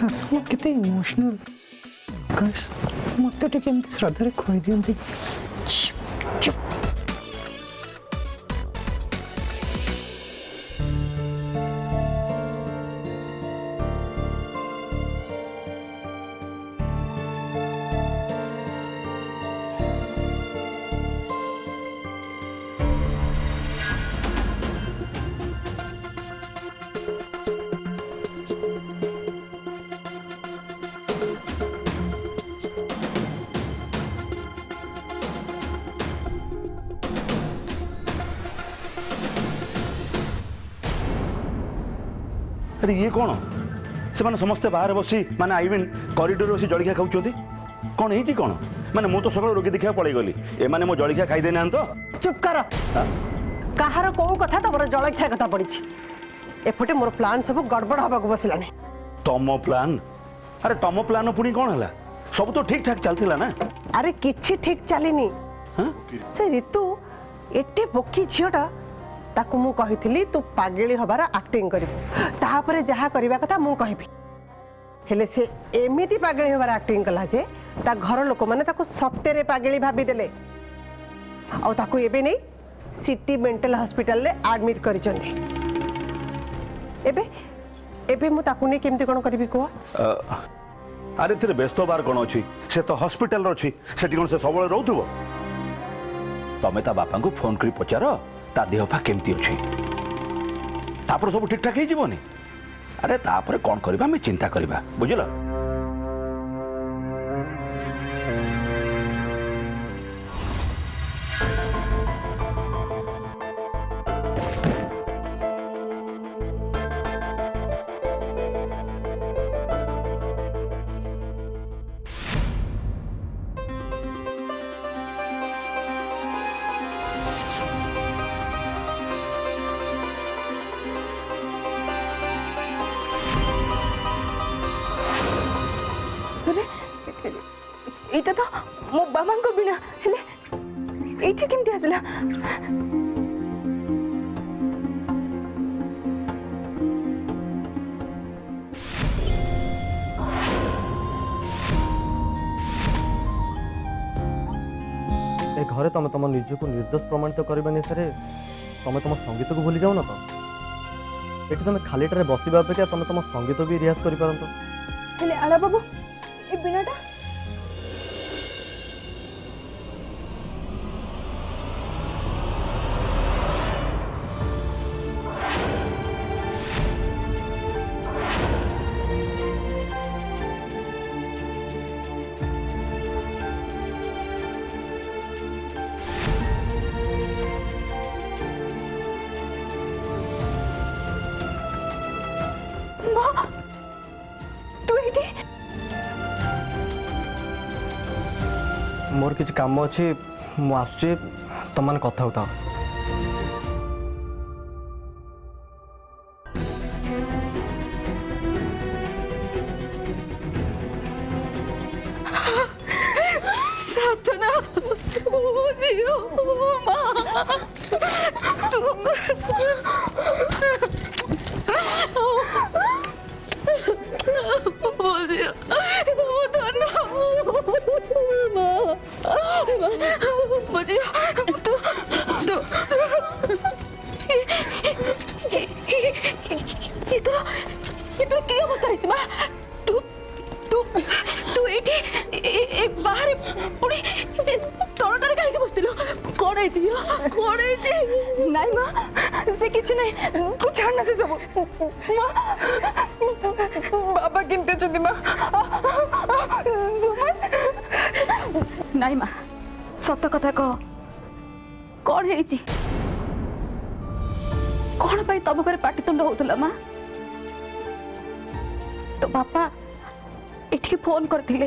शाशु कितने emotional guys मत टिके एमती श्रद्धा खुई दियंती चुप अरे ये कौन से माने समस्ते बाहर बसी माने आई मीन कॉरिडोर बसी जलिखिया खाउछोती कौन है कौन माने मु तो सकाळ रोगी देखिया पळै गली ए माने मो जलिखिया खाई देना तो चुप कर कहार को कथा तमर जलखिया कथा पड़ी एपटे मोर प्लान सब गड़बड़ हवा को बसलानी तमो प्लान अरे तमो प्लान पुणी कौन हला सब तो ठीक ठाक चलथिला ना अरे किछि ठीक चलिनी हां से ऋतु एटे बोकी झियोटा ताकू मु कहिथिली तू पागेली हबार एक्टिंग करिबू ताहापरे जहा करबा कथा मु कहिबी हेले से एमिति पागेली हबार एक्टिंग कला जे ता घर लोक माने ताकू सत्तेरे पागेली भाबी देले आ ताकू एबे नै सिटी मेंटल हॉस्पिटल ले एडमिट करिसंती एबे एबे मु ताकू नै केमति कोन करबी को अरे तेरे व्यस्त बार कौन अच्छी से तो हॉस्पिटल अच्छी से कौन से सब रोथुब तमें ता बापा को फोन कर पचार ता देह पा केमती अच्छी तापर सब ठीक ठाक ही जीवनी अरे तापर कौन करबा मैं चिंता करबा बुझल इटा तो मो बाबा को बिना हेले एठी केमती आसला ए घरे तुम तुम निज को निर्दोष प्रमाणित करने निशारे तुम तुम संगीत को भूली जाओ ना तो ये तुम खालीटे बसवा अपेक्षा तुम तुम संगीत भी रिहाज कर पारत हेले आला बाबू ए बिनाटा मोर किसी काम अच्छी मु आसुची तुम मैंने कथा होता साधना जियो मां बाहर पुणी तलटारे कहीं बसलु कौन नाई माँ से किसी नहीं तू छाड़ना से सब बाबा किमते चुदी माँ नाई माँ सत कथा कह कौन है कौन पाई तम घरे पाटितुंड होतला माँ तो बापा एठी फोन करथिले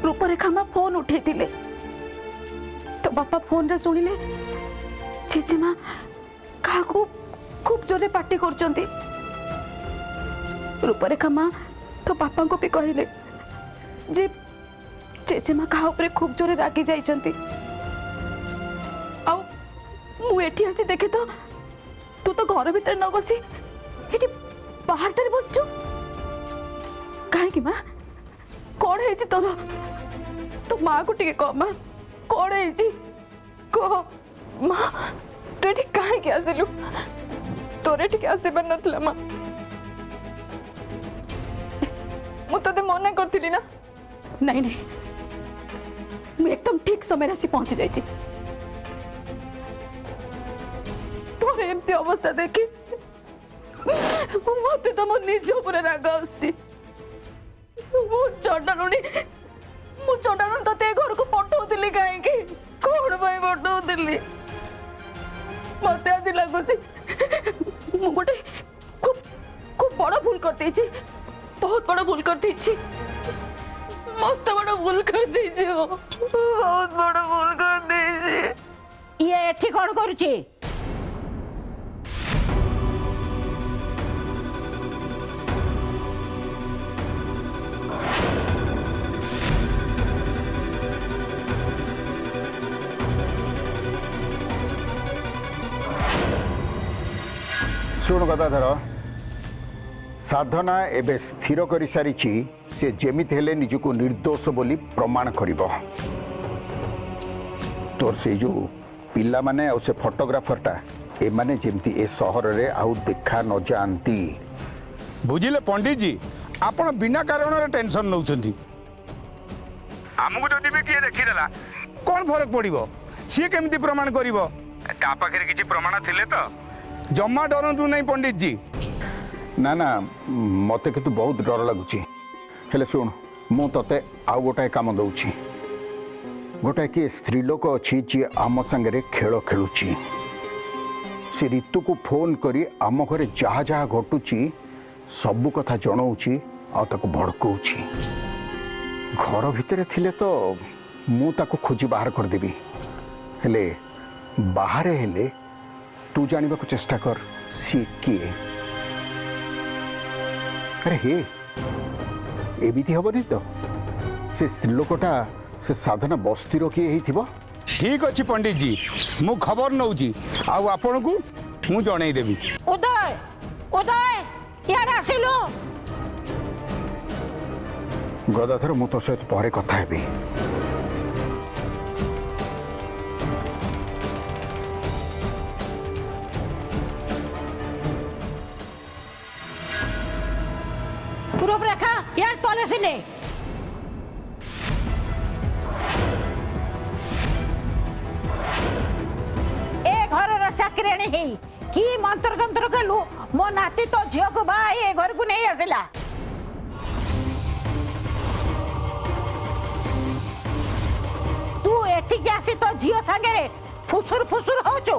रूपरेखा माँ फोन उठेइथिले तो बापा फोन रे सुनिले जेजेमा काकू खूब जोरे पार्टी करचंती रूपरेखा माँ तो बापा को भी कहले जे जेजेमा का ऊपर खूब जोरे रागी जाइचंती आउ मु एठी आसी देखे तो तू तो घर भीतर न बसी एठी बाहर टारे बसछु काहे कि माँ कौन है तोर तो माँ को टिके कह माँ कौन है कह माँ तू एठी काहे के आसिलु तोरे टिके आसीबार नथला माँ मु तते मना करथिली ना नहीं नहीं मु एकदम ठीक समय आसी पहुंची जाइछि तोरे एमती अवस्था देखी मते तो मो निज ऊपर राग आसी मु चंडालुनी तते घर को पठाउतिली काहे कि कोन भाई पठाउतिली मते आज लागुछि मु गोटे खूब खूब बड़ भूल कर देछि बहुत बड़ा भूल कर देछि मस्त बड़ा भूल कर देछि बहुत बड़ा भूल कर देछि ये एठी कौन करुछि शुण गदाधर साधना एबे स्थिर कर सारी से जेमित हेले निजको निर्दोष बोली प्रमाण करिबो तोर से जो पिला माने और से फोटोग्राफरटा ए माने जेमती ए शहर रे आउ देखा न जानती बुझिले पंडित जी आपण बिना कारण रे टेंशन नउछंती हमको जदि भी किए देखिदेला कौन फरक पड़िबो सी केमती प्रमाण करिवो ता पाखरे किछि प्रमाण थिले तो जम्मा डरंतु नहीं पंडित जी ना ना मते कितु बहुत डर लगुची हेले सुन मु तते आउ गोटाए काम दउची गोटाए कि स्त्री लोक अच्छी जी आम संगे खेल खेलुची से ऋतु को फोन करी आम घरे जहाँ जहाँ घटुची सबु कथा जनाऊची आ ताको भड़काउची घर भितर थिले तो मु ताको खोजी बाहर कर देबी हेले बाहर हेले तू जानिबा को चेष्टा कर सी किए अरे हे एबिति हबनी तो से स्त्री लोकटा से साधना बस्तीर किए ही ठीक अच्छी पंडित जी मु खबर नौची आउ आपण को मु जणै देबी उदय उदय यार आसिलो गदाधर मु तो सहित परे कथा हेबी रूपरेखा यार तले सिने ए घर चाकरी नहीं कि मंत्र तंत्र कलु मो नाती तो झियो को बा ए घर को नहीं आसिला तू एठी के आसी तो झियो संगे फुसुर फुसुर होचो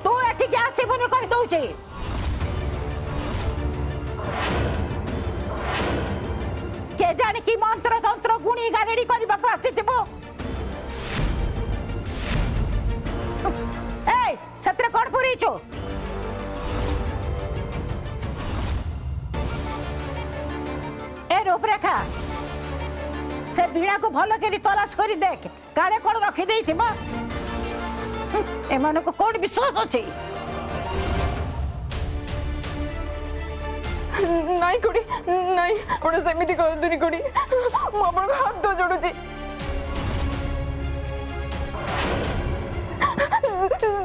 तू एठी के आसी बने कहि दउचे के जाने की मंत्र तंत्र गुणी गारेडी करबा को आसीथिबो ए छत्र कोड पुरीचो ए रूपरेखा से बीड़ा को भलो करी तलाश करी देख काले कोन रखी देइथिबो एमानको कोन विश्वास अछि नहीं कुड़ी नहीं आपण सेमिति करदुनी कुड़ी मु आपण हाथ तो जोडुची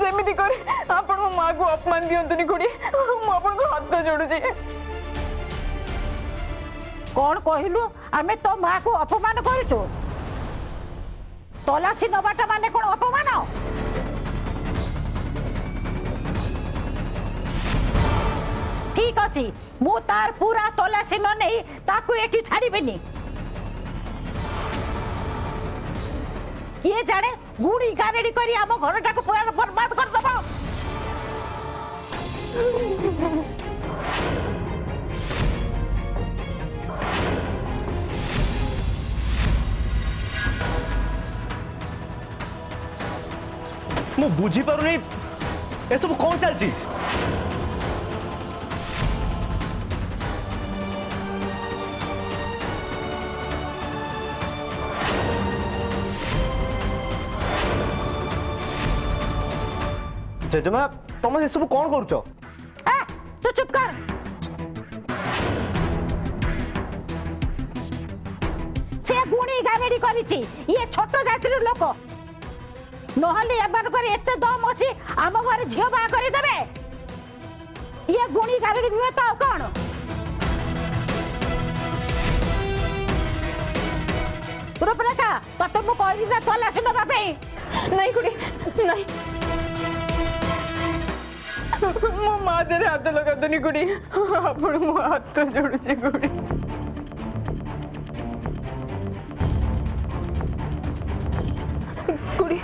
सेमिति करे आपण मो मां को अपमान दियंतुनी कुड़ी मु आपण हाथ तो जोडुची कौन कहलु आमे तो मां को अपमान करछु तलाशी नबाटा माने कोन अपमान ठीक अछि मु तार पूरा तलाशी न नहीं ताकू एठी छाड़ीबेनी किए जाने गुड़ी गारेडी करी आम घरटा को पूरा बर्बाद कर दबो ମୁଁ ବୁଝିପାରୁନି ଏସବୁ କ'ଣ ଚାଲିଛି। ଜେଜେମା ତମେ ଏସବୁ କ'ଣ କରୁଛ? ତୁ ଚୁପ କର। ସେ ଗୁଣି ଗାରେଡି କରିଛି, ଇଏ ଛୋଟ ଜାତିର ଲୋକ, ନହେଲେ ଏମାନଙ୍କର ଏତେ ଦମ ଅଛି ଆମ ଘରେ ଝିଅ ବାହା କରିଦେବେ। ଇଏ ଗୁଣି ଗାରେଡି ନୁହେଁ ତ ଆଉ କ'ଣ? ରୂପରେଖା ତତେ ମୁଁ କହିଲି ନା ତଲାସି ନେବା ପାଇଁ। ନାଇଁ ଖୁଡି ନାଇଁ, ମୋ ମା ଦେହରେ ହାତ ଲଗାନ୍ତୁନି ଖୁଡି, ଆପଣ ମୋ ହାତ ଯୋଡୁଛି ଖୁଡି। ଖୁଡି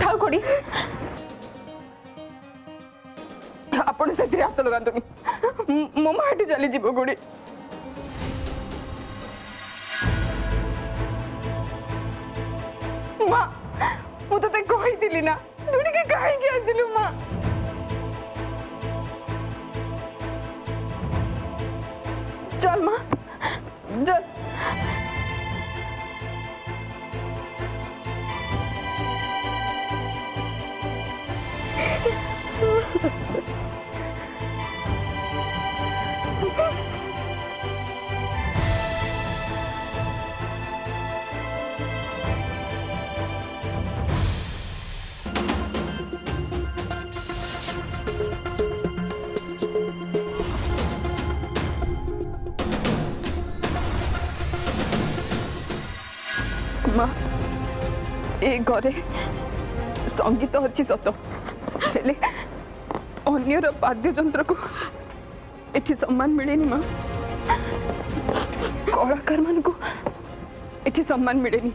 ଥାଉ ଖୁଡି, ଆପଣ ସେଥିରେ ହାତ ଲଗାନ୍ତୁନି, ମୋ ମା ଏଠି ଚାଲିଯିବ ଖୁଡି। ମା ମୁଁ ତତେ କହିଥିଲି ନା, ତୁ ଟିକେ କାହିଁକି ଆସିଲୁ ମା? चल माँ चल। माँ ए घरे संगीत अच्छी सत हेले अन्यर वाद्य यंत्र को एठी सम्मान मिलेनी माँ, कलाकार मान को एठी सम्मान मिलेनी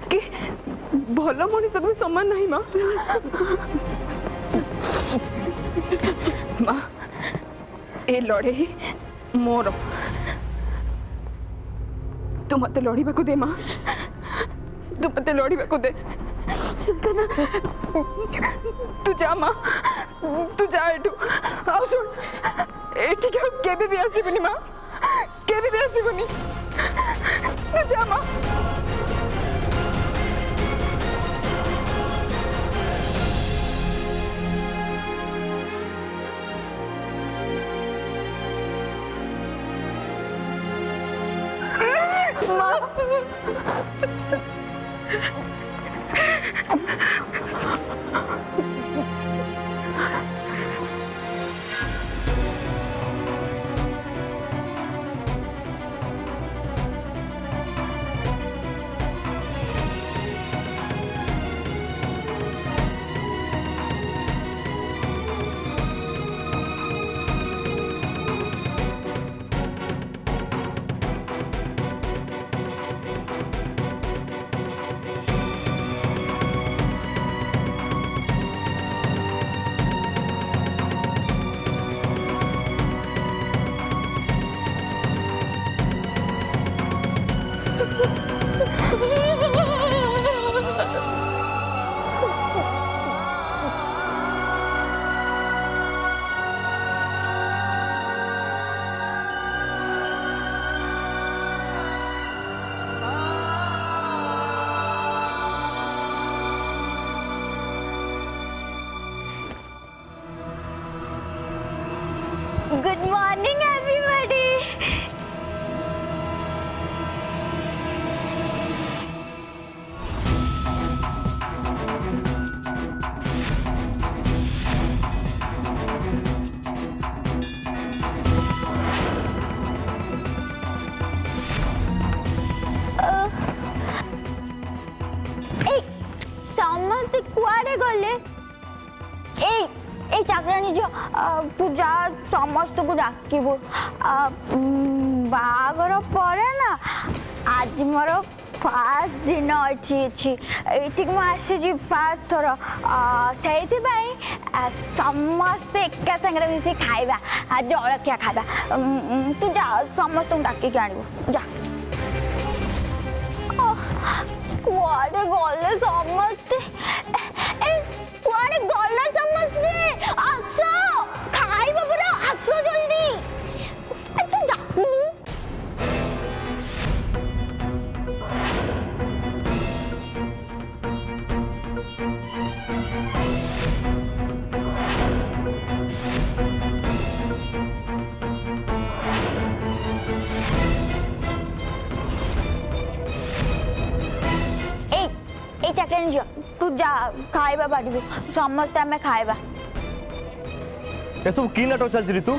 कि भल मनीष को सम्मान नहीं माँ। माँ ए लड़े मोर, तू मत लड़वा को दे माँ, तू मत लड़वा को दे। तू जा माँ, तू जा एठू। आओ सुन, एठी केबे भी आसीबनी माँ, केबे भी आसीबनी। तू जा माँ। Good morning, everybody. समस्ते कुआडे गले? ए चाकरानी जो तू जा समस्त को डाकिबो बागर परे ना आज मोर फास्ट दिन अच्छी ये आसी फास्ट थर से समस्ते एका संगे मिसी खाइबा जलखिया खाइबा तू जा समस्त डाकिक आनबू जा कुआडे गले समस्ते कुआडे गले समस्ते आस खाइबा पुरा आस जल्दी तू डाकुनु चकलेट तू जा खाइबा बाड़ू समस्ते आम खाइबा ये सब की नाटक चलती ऋतु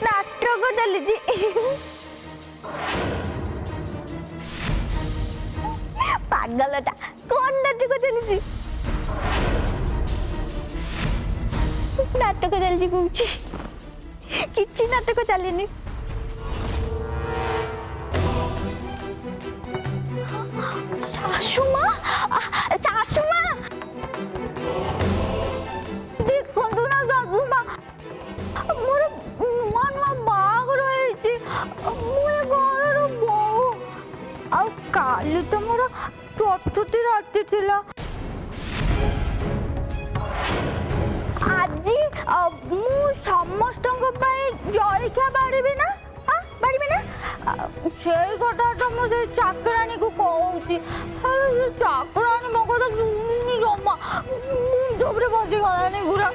नाटक चली पागलटा कौन नाटक चली नाटक चली कौन किसी नाटक चलनी सासुमा सासुमा देखो ना सासुमा मोर नुआ नुआ बाग रही मुझे घर बो काली तो मोर चतुर्थी राति थिला आज मु समस्त जलखिया बाड़ी ना से कथा तो मुझे चाकरानी को कहूँ चाकरानी मो कथा शुणी जमा मुझे बसी गलानी पूरा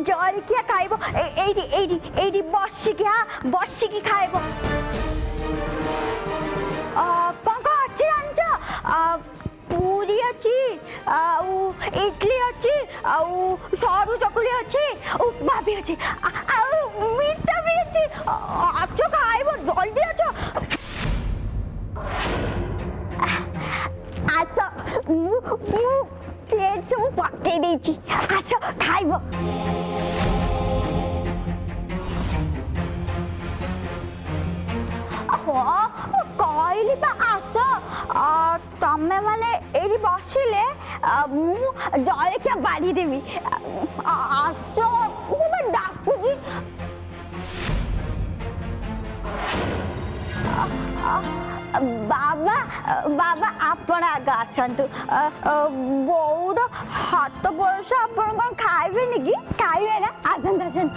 जलखिया खाइब एडी बसिकी खाइब कौन कौन अच्छी जानच पूरी अच्छी इडली अच्छी सरू चकुली अच्छी उपमा भी अच्छी मीठा भी अच्छी अच्छो खाइब जल्दी अच्छो प्लेट सब पकई देछि आस खाइब कहली आस तमें माने एठी बसिले मु जलखिया बाड़ी देवी आस डाकुची बाबा बाबा आपण आग आसतु बौड़ हाथ बयस आपण कौन खाइबे कि खाइबे ना आसत आसत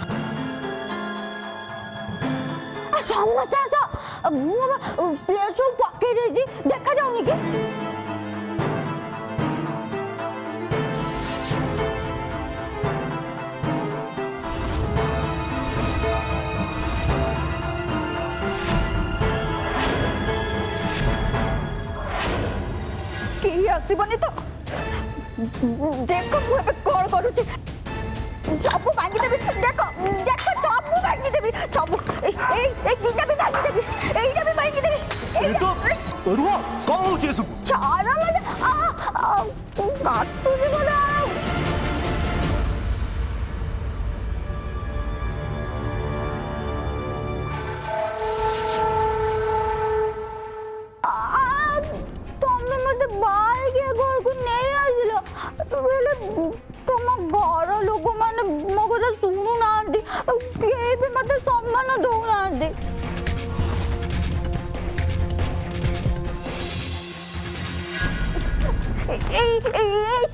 समस्त आस प्लेट सब पकई देछि देखा जाउनी कि आसबनी तो देख मुझे कौन करुच्ची सब भांगीदेवी देख देख सब भांगीदेवी सब गीता भी भांगीदेवी एटा भी भांगीदेवी रुह कौन हो छाड़ा मत काटुनी बोला तुम घर लोक मैंने मो कथा शुणु ना मत सम्मान दौना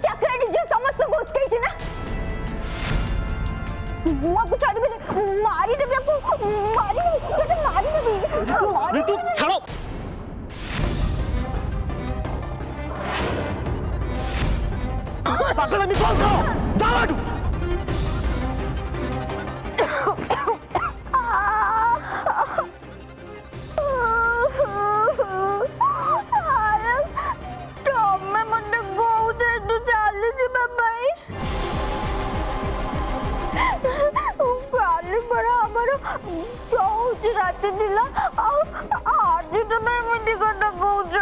चक्राटी जो समस्त को उत्कई ना मुझे छाड़बे मारी देबे मारी देबे ऋतु छाड़ो पागल में कौन करो जाओ ଥିଲା ଆଉ ଆଜି ତମେ ଏମିତି କଥା କହୁଛ।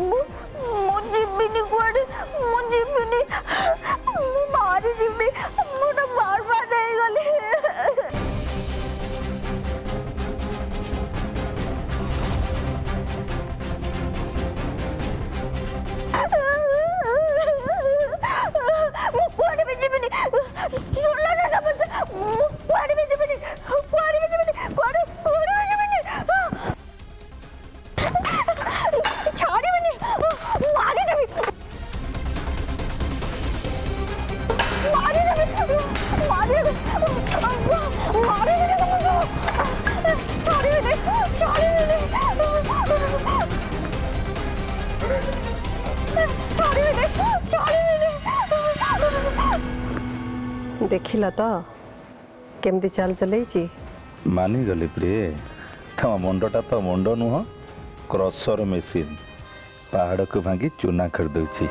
ମୁଁ ଯିବିନି କୁଆଡେ, ମୁଁ ଯିବିନି, ମୁଁ ବାହାରି ଯିବି, ମୁଁ ତ ବରବାଦ ହେଇଗଲି। ମୁଁ କୁଆଡେ ବି ଯିବିନି, ଶୁଣିଲ ନା ସମସ୍ତେ, ମୁଁ କୁଆଡେ ବି ଯିବିନି, କୁଆଡେ ବି ଯିବିନି, କୁଆଡେ ବି ଯିବିନି, ଛାଡ଼ିବିନି, ମାରିଦେବି, ମାରିଦେବି, ମାରିଦେବି, ମାରିଦେବି ତମକୁ, ଛାଡ଼ିବିନି, ଛାଡ଼ିବିନି, ଛାଡ଼ିବିନି, ଛାଡ଼ିବିନି। ଦେଖିଲ ତ କେମିତି ଚାଲ ଚଲେଇଛି। ମାନିଗଲି ପ୍ରିୟ, ତମ ମୁଣ୍ଡଟା ତ ମୁଣ୍ଡ ନୁହଁ, କ୍ରସର ମେସିନ୍, ପାହାଡ଼କୁ ଭାଙ୍ଗି ଚୁନା କରିଦେଉଛି।